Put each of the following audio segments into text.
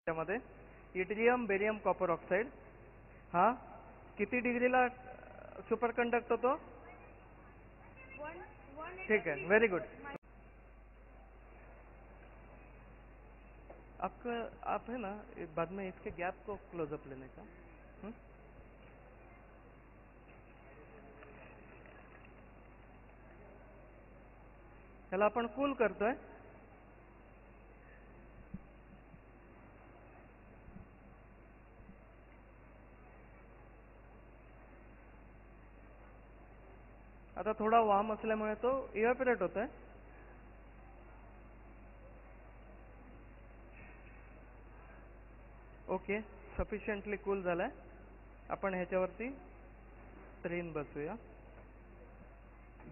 त्यामध्ये yttrium barium copper oxide हा किती डिग्रीला सुपर कंडक्ट होतो? ठीक है, वेरी गुड। आप है ना बाद में इसके गैप को क्लोजअप लेने का। त्याला आपण कूल करतोय। आता थोड़ा वार्म असल्यामुळे तो इव्हॅपोरेट होतोय। ओके, सफिशियंटली कूल झालाय। आपण ह्याच्यावरती ट्रेन बसवूया।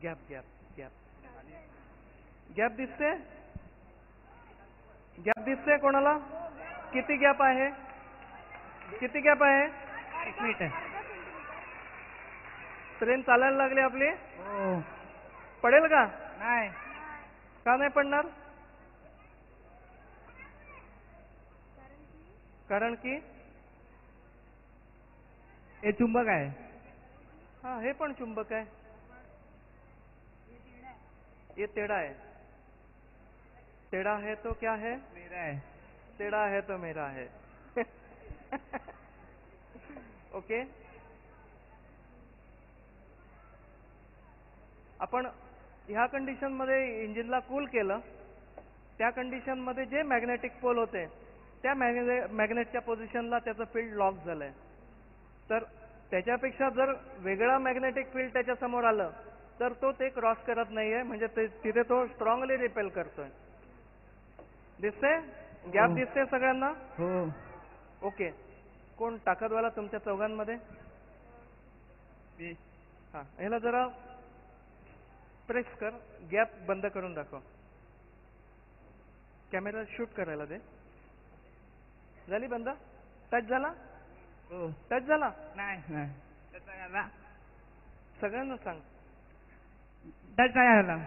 गॅप गॅप गॅप गॅप दिसते? गॅप दिसते कोणाला? किती गॅप आहे? किती गॅप आहे? 1 मिनिट। ट्रेन चालायला लागली आपली? हो। पडेल का? नाही। का नाही पडणार? कारण की हे चुंबक आहे। हाँ, हे पण चुंबक आहे। ये टेढ़ा है। टेढ़ा है तो क्या है? मेरा है। टेढ़ा है तो मेरा है। ओके, आपण ह्या कंडिशन मध्ये इंजिनला कूल केलं। त्या कंडिशन मध्ये जे मॅग्नेटिक पोल होते त्या मॅग्नेटच्या पोझिशनला त्याचं फील्ड लॉक झालंय। तर त्याच्यापेक्षा जर वेगळा मॅग्नेटिक फील्ड त्याच्या समोर आलं तर तो ते क्रॉस करत नाहीये, म्हणजे तिथे तो स्ट्रॉंगली रिपेल करतोय। दिसते? गॅप दिसते सगळ्यांना? हो। ओके, कोण ताकदवाला तुमच्या चौघांमध्ये? हा, ह्याला जरा प्रेस कर, गॅप बंद करून दाखव। कॅमेरा शूट करायला दे। झाली बंद? टच झाला? हो। टच झाला? नाही नाही, त्याचा झाला। सगळ्यांना सांग टच नाही झाला।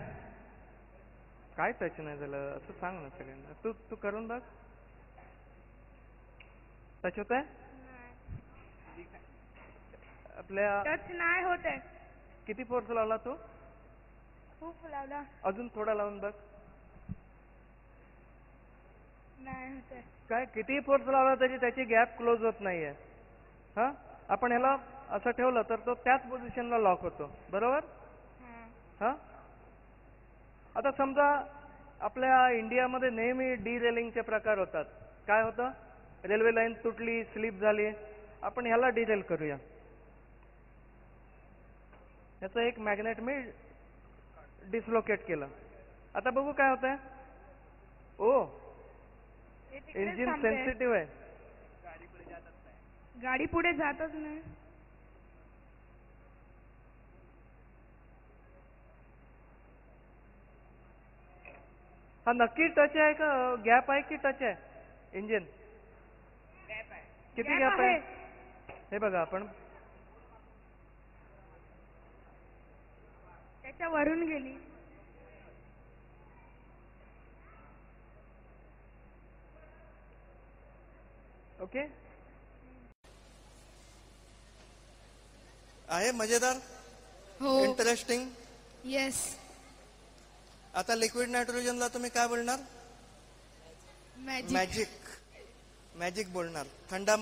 काय टच नाही झालं असं सांग ना सगळ्यांना। तू करून बघ। टच होत आहे? आपल्या टच नाही होत आहे। किती फोर्स लावला तू? खूप लावला। अजून थोडा लावून बघ। नाही होत आहे। काय किती फोर्स लावला तरी त्याची गॅप क्लोज होत नाहीये। हा, आपण ह्याला असं ठेवलं तर तो त्याच पोझिशनला लॉक होतो, बरोबर? हा, आता समजा आपल्या इंडियामध्ये नेहमी डी रेलिंगचे प्रकार होतात। काय होतं? रेल्वे लाईन तुटली, स्लिप झाली, आपण ह्याला डिरेल करूया। याचं एक मॅग्नेट मी डिसलोकेट केलं। आता बघू काय होतंय। ओ, इंजिन सेन्सिटिव्ह आहे। गाडी पुढे जातच नाही। हा नक्की टच आहे का गॅप आहे की टच आहे? इंजिन किती गॅप आहे? हे बघा, आपण त्याच्या वरून गेली। ओके, आहे मजेदार? हो। इंटरेस्टिंग? येस। आता लिक्विड नायट्रोजनला तुम्ही काय बोलणार? मॅजिक। मॅजिक। मॅजिक बोलणार। थंडा